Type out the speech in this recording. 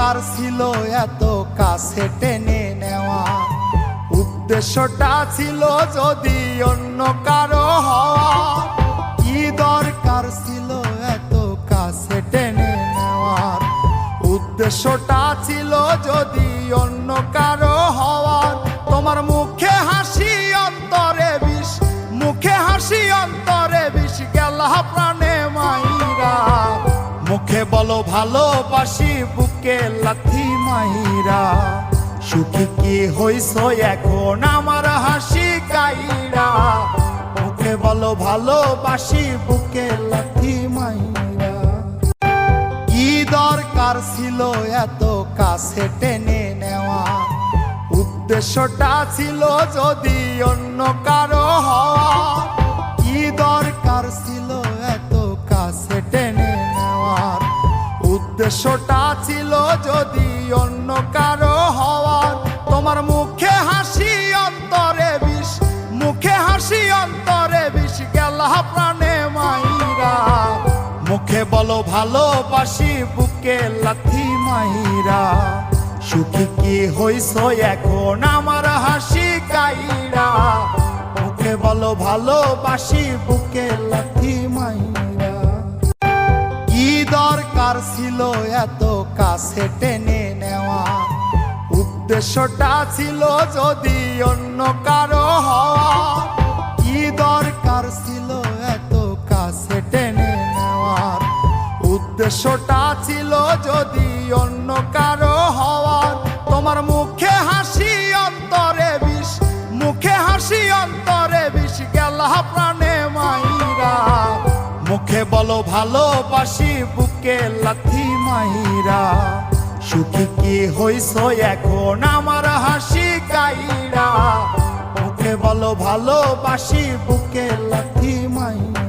দরকার ছিল এত কাছে টেনে নেওয়া? উদ্দেশ্যটা ছিল যদি অন্য কারো হওয়া। কি দরকার ছিল এত কাছে টেনে নেওয়ার? উদ্দেশ্যটা ছিল যদি অন্য কারো হওয়ার। তোমার মুখে হাসি অন্তরে বিষ, মুখে হাসি অন্তরে বিষ, গেলা প্রাণে মাইরা। মুখে বলো ভালোবাসি, বুকে লাথি মাইরা। সুখী কি হইছ এখন আমার হাসি কাইরা? মুখে বলো ভালোবাসি, বুকে লাথি মাইরা। কি দরকার ছিল এত কাছে টেনে নেওয়া? উদ্দেশ্যটা ছিল যদি অন্য কারো হওয়া। কি দরকার ছিল এত কাছে টেনে নেওয়ার? উদ্দেশ্যটা ছিল যদি অন্য কারো হওয়ার। তোমার মুখে হাসি অন্তরে বিষ, মুখে হাসি অন্তরে বিষ, গেলা প্রাণে মাইরা। মুখে বলো ভালোবাসি, বুকে লাথি মাইরা। সুখী কি হইছ এখন আমার হাসি কাইরা? মুখে বলো ভালোবাসি, বুকে লাথি মাইরা। কি দরকার ছিল এত কাছে টেনে নেওয়া? উদ্দেশ্যটা ছিল যদি অন্য কারো হওয়া। কি দরকার ছিল এত কাছে টেনে নেওয়ার? উদ্দেশ্যটা ছিল যদি অন্য কারো হওয়ার। তোমার মুখে হাসি অন্তরে বিষ, মুখে হাসি অন্তরে বিষ, গেলা প্রাণে মাইরা। মুখে বলো ভালোবাসি, বুকে লাথি মাইরা। সুখী কি হইছ এখন আমার হাসি কাইরা? মুখে বলো ভালোবাসি, বুকে লাথি মাইরা।